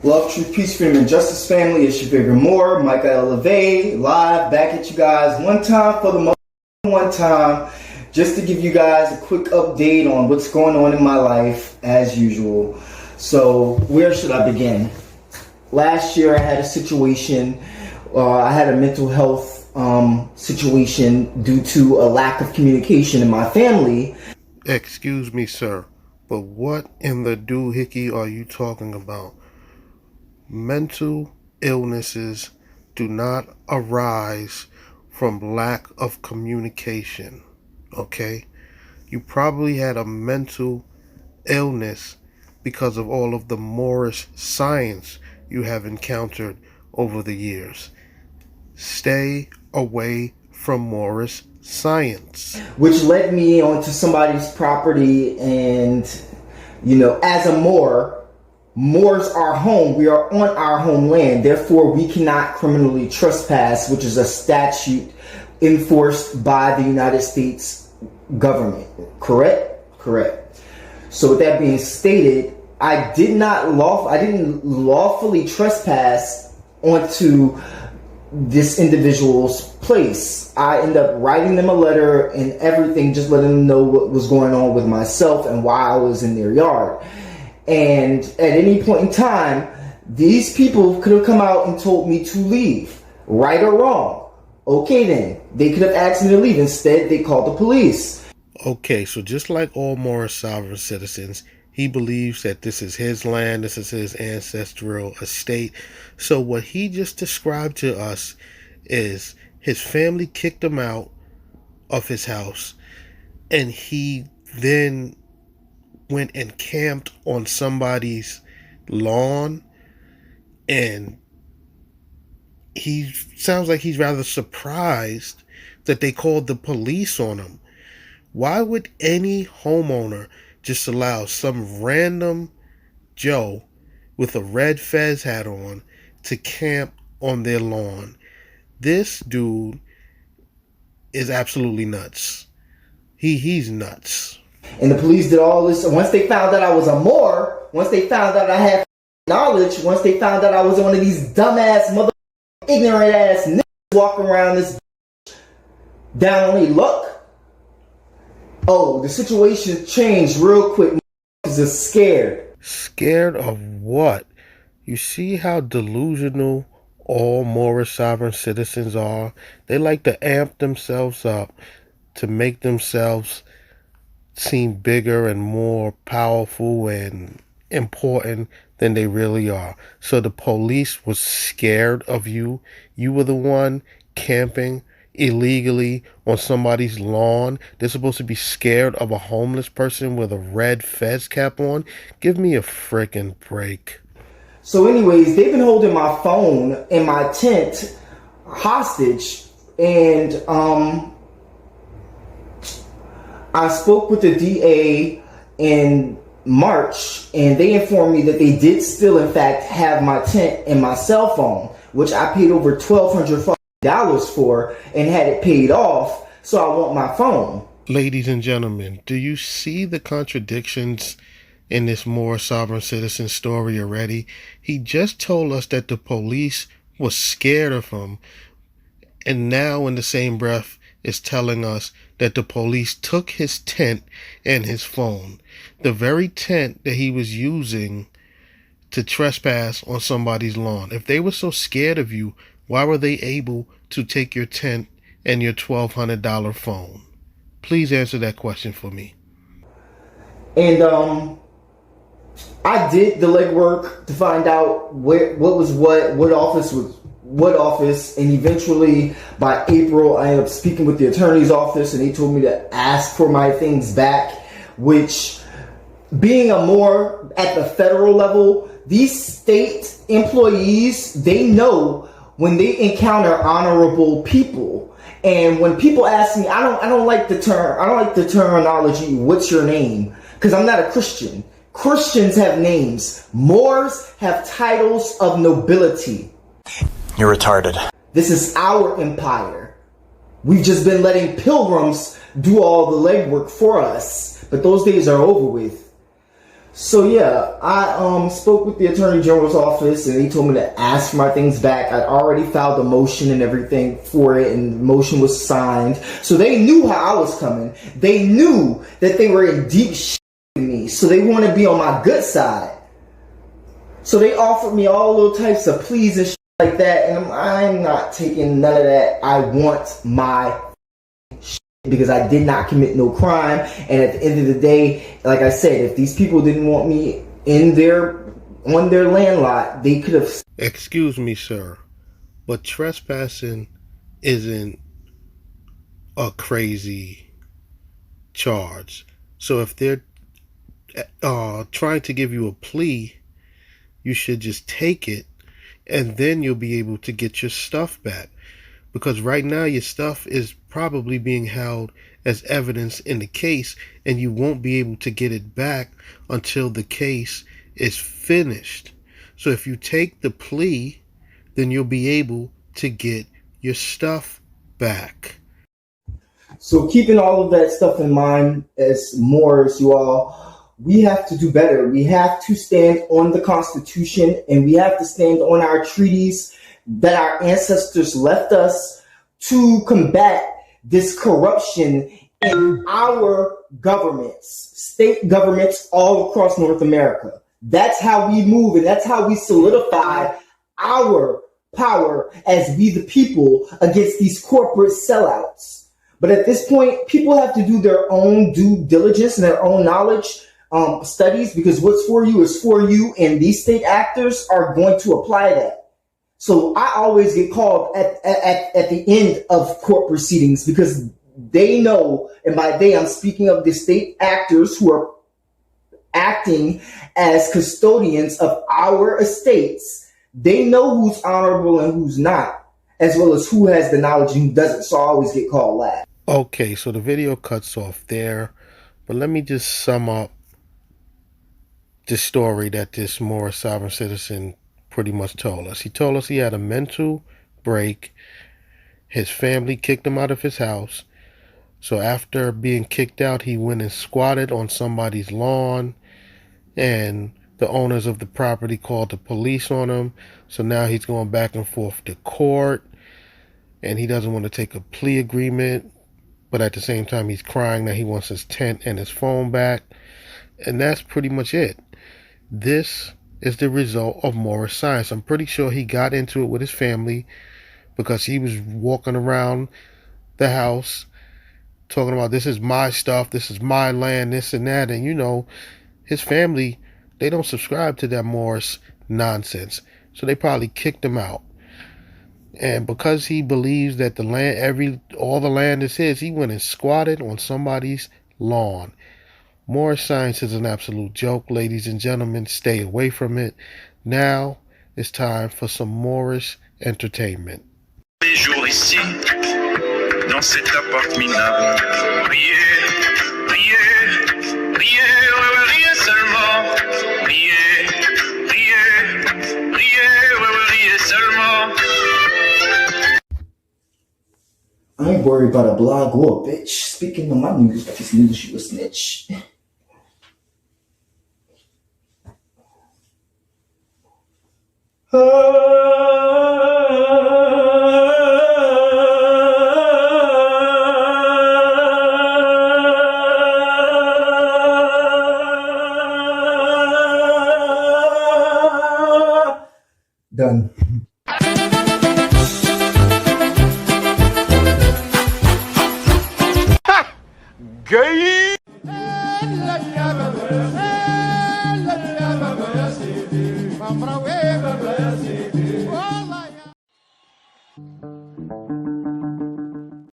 Love, truth, peace, freedom, and justice, family. It's your favorite Moor, Micah Elevate, live back at you guys one time for the one time, just to give you guys a quick update on what's going on in my life as usual. So where should I begin? Last year I had a situation, I had a mental health situation due to a lack of communication in my family. Excuse me, sir, but what in the doohickey are you talking about? Mental illnesses do not arise from lack of communication, okay? You probably had a mental illness because of all of the Moorish science you have encountered over the years. Stay away from Moorish science. Which led me onto somebody's property, and, you know, as a Moor, Moors are home. We are on our homeland. Therefore, we cannot criminally trespass, which is a statute enforced by the United States government. Correct? Correct. So with that being stated, I didn't lawfully trespass onto this individual's place. I ended up writing them a letter and everything, just letting them know what was going on with myself and why I was in their yard. And at any point in time, these people could have come out and told me to leave, right or wrong. Okay then, they could have asked me to leave. Instead, they called the police. Okay, so just like all Moorish sovereign citizens, he believes that this is his land, this is his ancestral estate. So what he just described to us is his family kicked him out of his house, and he then went and camped on somebody's lawn, and he sounds like he's rather surprised that they called the police on him. Why would any homeowner just allow some random Joe with a red fez hat on to camp on their lawn? This dude is absolutely nuts. He's nuts. And the police did all this. Once they found out I was a Moor, once they found out I had knowledge, once they found out I was one of these dumbass, ignorant ass niggas walking around this down on their luck. Oh, the situation changed real quick. Is just scared. Scared of what? You see how delusional all Moorish sovereign citizens are? They like to amp themselves up to make themselves seem bigger and more powerful and important than they really are. So the police was scared of you. You were the one camping illegally on somebody's lawn. They're supposed to be scared of a homeless person with a red fez cap on? Give me a freaking break. So anyways, they've been holding my phone in my tent hostage, and I spoke with the DA in March, and they informed me that they did still, in fact, have my tent and my cell phone, which I paid over $1,200 for and had it paid off, so I want my phone. Ladies and gentlemen, do you see the contradictions in this Moorish sovereign citizen story already? He just told us that the police was scared of him, and now in the same breath is telling us that the police took his tent and his phone. The very tent that he was using to trespass on somebody's lawn. If they were so scared of you, why were they able to take your tent and your $1,200 phone? Please answer that question for me. And I did the legwork to find out what office, and eventually by April I ended up speaking with the attorney's office, and they told me to ask for my things back, which, being a Moor at the federal level, these state employees, they know when they encounter honorable people. And when people ask me, I don't like the terminology, what's your name? Because I'm not a Christian. Christians have names. Moors have titles of nobility. You're retarded. This is our empire. We've just been letting pilgrims do all the legwork for us. But those days are over with. So yeah, I spoke with the Attorney General's office, and they told me to ask for my things back. I'd already filed a motion and everything for it, and the motion was signed. So they knew how I was coming. They knew that they were in deep shit with me, so they want to be on my good side. So they offered me all little types of pleas and shit like that, and I'm not taking none of that. I want my shit because I did not commit no crime. And at the end of the day, like I said, if these people didn't want me on their land lot, they could have. Excuse me, sir, but trespassing isn't a crazy charge. So if they're trying to give you a plea, you should just take it, and then you'll be able to get your stuff back. Because right now your stuff is probably being held as evidence in the case, and you won't be able to get it back until the case is finished. So if you take the plea, then you'll be able to get your stuff back. So keeping all of that stuff in mind, as Moors, you all, we have to do better. We have to stand on the Constitution, and we have to stand on our treaties that our ancestors left us to combat this corruption in our governments, state governments all across North America. That's how we move, and that's how we solidify our power as we the people against these corporate sellouts. But at this point, people have to do their own due diligence and their own knowledge studies, because what's for you is for you, and these state actors are going to apply that. So I always get called at the end of court proceedings, because they know, and by they I'm speaking of the state actors who are acting as custodians of our estates. They know who's honorable and who's not, as well as who has the knowledge and who doesn't. So I always get called last. Okay, so the video cuts off there, but let me just sum up the story that this Moorish sovereign citizen pretty much told us. He told us he had a mental break. His family kicked him out of his house. So after being kicked out, he went and squatted on somebody's lawn, and the owners of the property called the police on him. So now he's going back and forth to court, and he doesn't want to take a plea agreement, but at the same time he's crying that he wants his tent and his phone back. And that's pretty much it. This is the result of Moorish science. I'm pretty sure he got into it with his family, because he was walking around the house talking about, this is my stuff, this is my land, this and that. And you know, his family, they don't subscribe to that Moorish nonsense. So they probably kicked him out. And because he believes that the land, all the land is his, he went and squatted on somebody's lawn. Moorish science is an absolute joke, ladies and gentlemen. Stay away from it. Now it's time for some Moorish entertainment. Les jours ici, dans cet appart minable, priez, priez, priez, riez seulement, priez, priez, priez, riez seulement. I ain't worried about a blog or a bitch. Speaking of my news, if it's news, you a snitch. Ah.